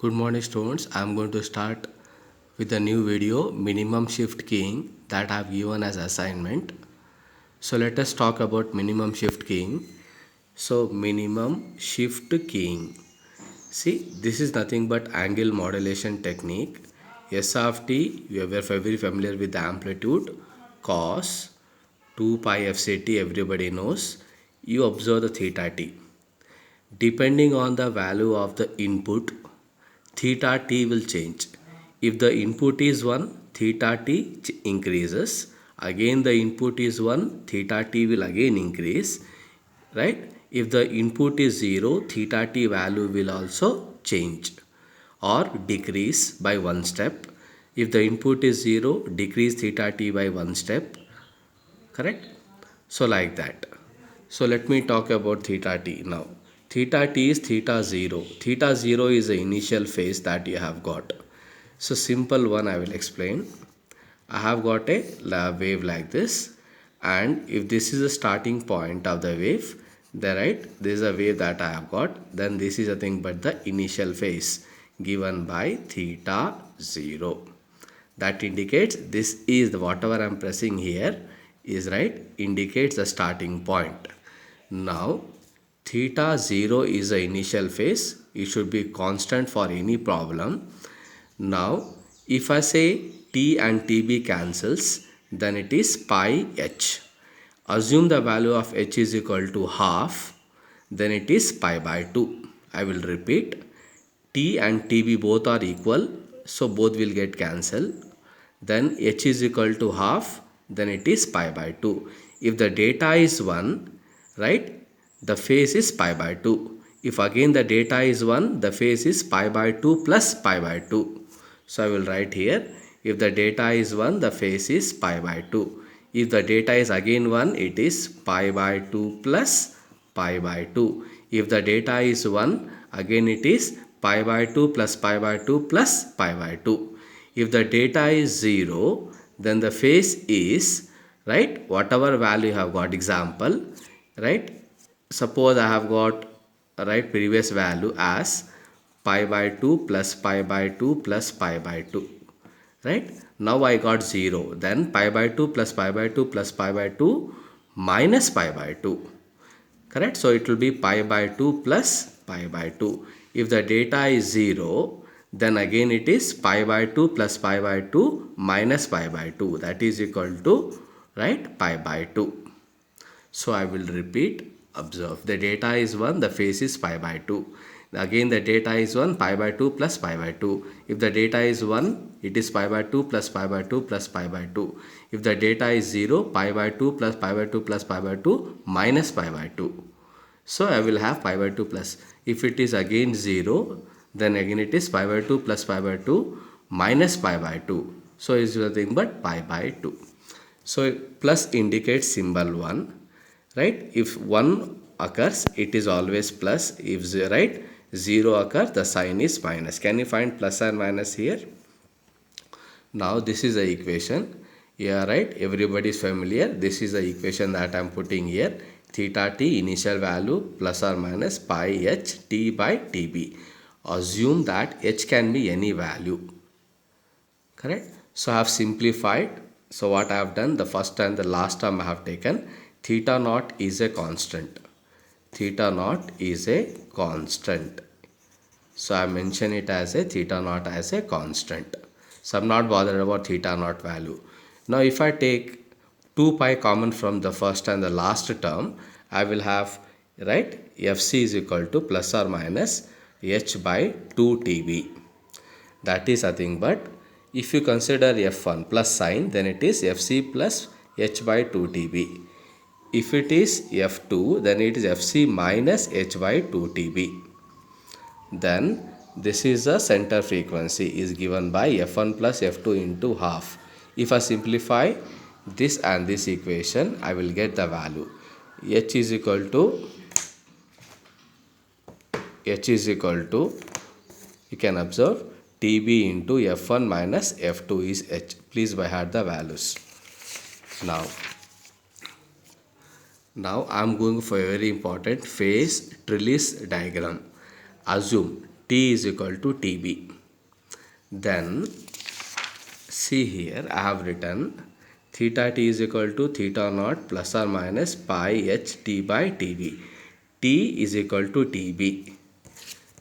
Good morning students. I am going to start with a new video, minimum shift keying, that I have given as assignment. So let us talk about minimum shift keying. So minimum shift keying. See, this is nothing but angle modulation technique. S of t, you are very familiar with the amplitude. Cos 2 pi fct, everybody knows. You observe the theta t. Depending on the value of the input, theta t will change. If the input is 1, theta t increases. Again the input is 1, theta t will again increase. Right? If the input is 0, theta t value will also change or decrease by one step. If the input is 0, decrease theta t by one step. Correct? So like that. So let me talk about theta t now. Theta t is theta 0. Theta 0 is the initial phase that you have got. So simple one I will explain. I have got a wave like this, and if this is the starting point of the wave, this is a wave that I have got, then this is a thing but the initial phase given by theta 0. That indicates this is the whatever I am pressing here is indicates the starting point. Now theta 0 is the initial phase. It should be constant for any problem. Now if I say t and tb cancels, then it is pi h. Assume the value of h is equal to half, then it is pi by 2. I will repeat, t and tb both are equal, so both will get cancelled. Then h is equal to half, then it is pi by 2. If the data is 1, the phase is pi by 2. If again the data is 1, the phase is pi by 2 plus pi by 2. So I will write here, if the data is 1, the phase is pi by 2. If the data is again 1, it is pi by 2 plus pi by 2. If the data is 1, again it is pi by 2 plus pi by 2 plus pi by 2. If the data is 0, then the phase is, whatever value you have got. Example, suppose I have got previous value as pi by 2 plus pi by 2 plus pi by 2. Now I got 0. Then pi by 2 plus pi by 2 plus pi by 2 minus pi by 2. Correct? So it will be pi by 2 plus pi by 2. If the data is 0, then again it is pi by 2 plus pi by 2 minus pi by 2. That is equal to pi by 2. So I will repeat. Observe, the data is 1, the phase is pi by 2. Again the data is 1, pi by 2 plus pi by 2. If the data is 1, it is pi by 2 plus pi by 2 plus pi by 2. If the data is 0, pi by 2 plus pi by 2 plus pi by 2 minus pi by 2. So I will have pi by 2 plus. If it is again 0, then again it is pi by 2 plus pi by 2 minus pi by 2. So it is nothing but pi by 2. So plus indicates symbol 1. If 1 occurs, it is always plus. If 0 occurs, the sign is minus. Can you find plus and minus here? Now this is the equation. Yeah, everybody is familiar. This is the equation that I am putting here. Theta t initial value plus or minus pi h t by tb. Assume that h can be any value. Correct? So I have simplified. So what I have done, the first and the last term I have taken. Theta naught is a constant. Theta naught is a constant. So I mention it as a theta naught as a constant. So I'm not bothered about theta naught value. Now if I take 2 pi common from the first and the last term, I will have fc is equal to plus or minus h by 2 tb. That is nothing but, if you consider f1 plus sign, then it is fc plus h by 2 tb. If it is f2, then it is fc minus h by 2 tb. Then this is the center frequency is given by f1 plus f2 into half. If I simplify this and this equation, I will get the value. H is equal to, you can observe, tb into f1 minus f2 is h. Please by heart the values. Now I am going for a very important phase trellis diagram. Assume t is equal to tb. Then see here, I have written theta t is equal to theta naught plus or minus pi h t by tb. T is equal to tb.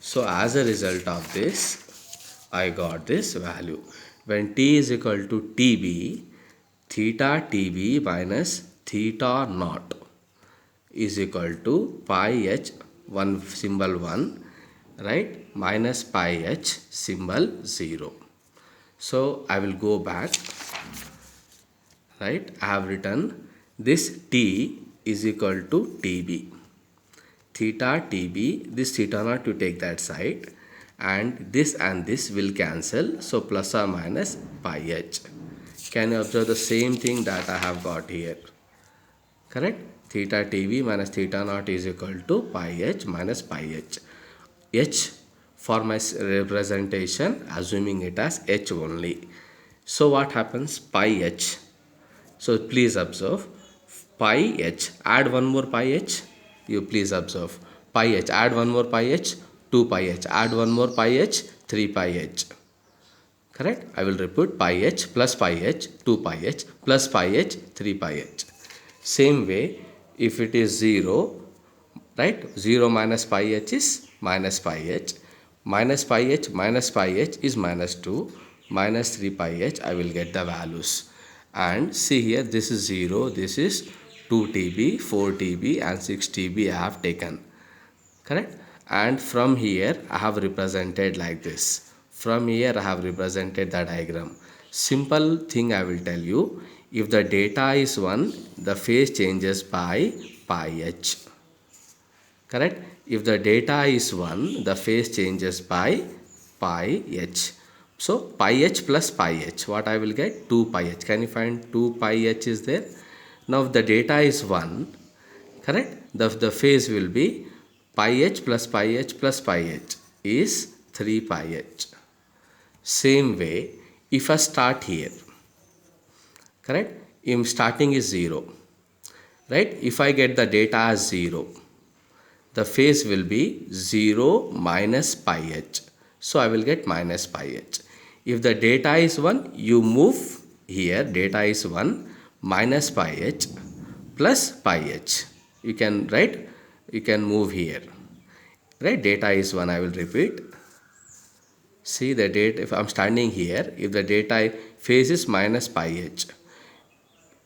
So as a result of this, I got this value. When t is equal to tb, theta tb minus theta naught is equal to pi h, one symbol 1, right, minus pi h symbol 0. So I will go back, right. I have written this t is equal to tb. Theta tb, this theta naught to take that side, and this will cancel, so plus or minus pi h. Can you observe the same thing that I have got here? Correct? Theta tb minus theta naught is equal to pi h minus pi h. H for my representation, assuming it as h only. So what happens? Pi h. So please observe pi h. Add one more pi h. You please observe pi h. Add one more pi h. 2 pi h. Add one more pi h. 3 pi h. Correct? I will repeat pi h plus pi h, 2 pi h plus pi h, 3 pi h. Same way, if it is 0, right? 0 minus pi h is minus pi h. Minus pi h minus pi h is minus 2. Minus 3 pi h, I will get the values. And see here, this is 0, this is 2 tb, 4 tb and 6 tb I have taken. Correct? And from here I have represented like this. From here I have represented the diagram. Simple thing I will tell you. If the data is 1, the phase changes by pi h. Correct? If the data is 1, the phase changes by pi h. So pi h plus pi h, what I will get? 2 pi h. Can you find 2 pi h is there? Now if the data is 1, correct? The phase will be pi h plus pi h plus pi h is 3 pi h. Same way, if I start here, correct? If starting is 0, right? If I get the data as 0, the phase will be 0 minus pi h. So I will get minus pi h. If the data is 1, you move here, data is 1, minus pi h plus pi h. You can write, you can move here. Right? Data is 1, I will repeat. See the data, if I am standing here, if the data phase is minus pi h,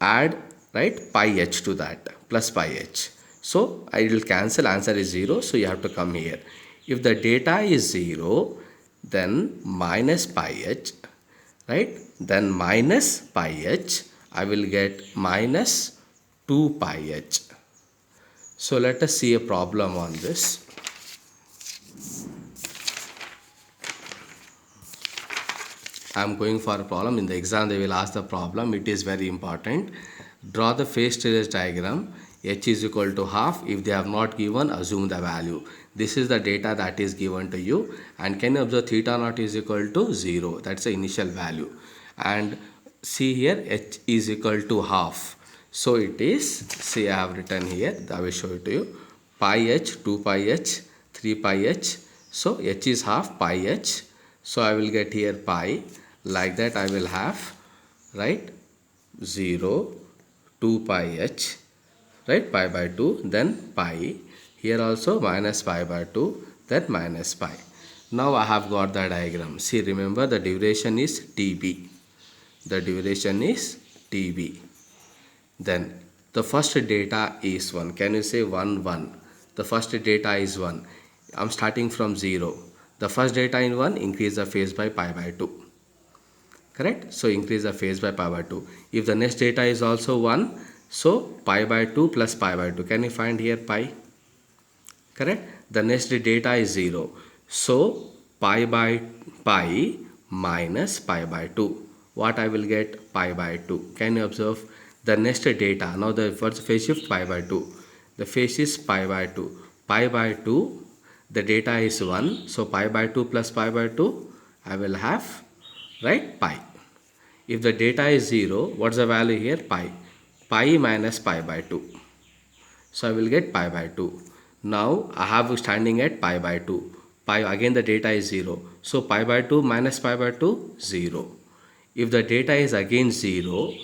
add, right, pi h to that, plus pi h. So I will cancel, answer is 0, so you have to come here. If the data is 0, then minus pi h, right, then minus pi h, I will get minus 2 pi h. So let us see a problem on this. I am going for a problem. In the exam they will ask the problem. It is very important. Draw the phase trace diagram. H is equal to half. If they have not given, assume the value. This is the data that is given to you. And can you observe theta naught is equal to 0. That's the initial value. And see here, H is equal to half. So it is, see I have written here, I will show it to you. Pi h, 2 pi h, 3 pi h. So h is half pi h. So I will get here pi. Like that I will have, right, 0, 2 pi h, right, pi by 2, then pi. Here also minus pi by 2, then minus pi. Now I have got the diagram. See, remember the duration is tb. The duration is tb. Then the first data is 1. Can you say 1, 1? The first data is 1. I am starting from 0. The first data in 1, increase the phase by pi by 2. Correct? So increase the phase by pi by 2. If the next data is also 1, so pi by 2 plus pi by 2. Can you find here pi? Correct? The next data is 0. So pi by pi minus pi by 2. What I will get? Pi by 2. Can you observe the next data? Now the first phase shift pi by 2. The phase is pi by 2. Pi by 2. The data is 1. So pi by 2 plus pi by 2. I will have, right, pi. If the data is 0, what's the value here? Pi. Pi minus pi by 2. So I will get pi by 2. Now I have standing at pi by 2. pi, again the data is 0. So pi by 2 minus pi by 2, 0. If the data is again 0,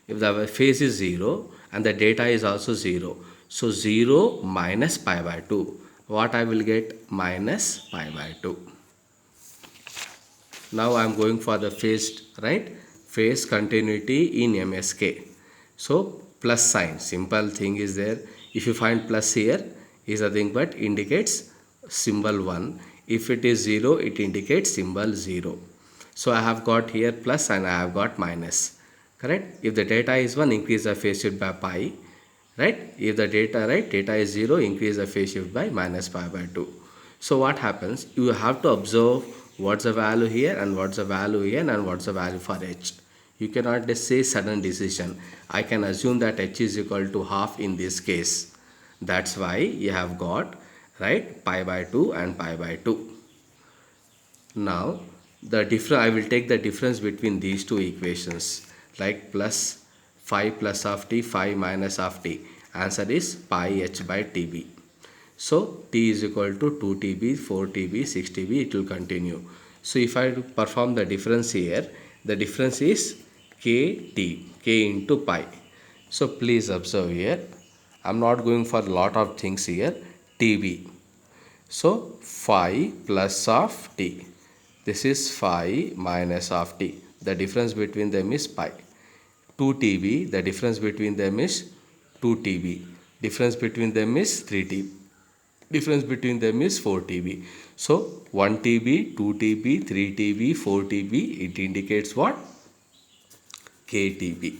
if the phase is 0 and the data is also 0, so 0 minus pi by 2, what I will get? Minus pi by 2. Now I am going for the phased, right? Phase continuity in MSK. So plus sign, simple thing is there. If you find plus here, is nothing but indicates symbol 1. If it is 0, it indicates symbol 0. So I have got here plus and I have got minus. Correct? If the data is 1, increase the phase shift by pi. Right? If the data is 0, increase the phase shift by minus pi by 2. So what happens? You have to observe what's the value here and what's the value here and what's the value for h. You cannot just say sudden decision. I can assume that h is equal to half in this case. That's why you have got, right, pi by 2 and pi by 2. Now I will take the difference between these two equations, like plus 5 plus of t, 5 minus of t. Answer is pi h by tb. So t is equal to 2 tb, 4 tb, 6 tb, it will continue. So if I perform the difference here, the difference is kt, k into pi. So please observe here, I am not going for a lot of things here, tb. So 5 plus of t. This is 5 minus of t. The difference between them is pi. 2 tb, the difference between them is 2 tb. Difference between them is 3 tb. Difference between them is 4 tb. So 1 tb, 2 tb, 3 tb, 4 tb, it indicates what? Ktb.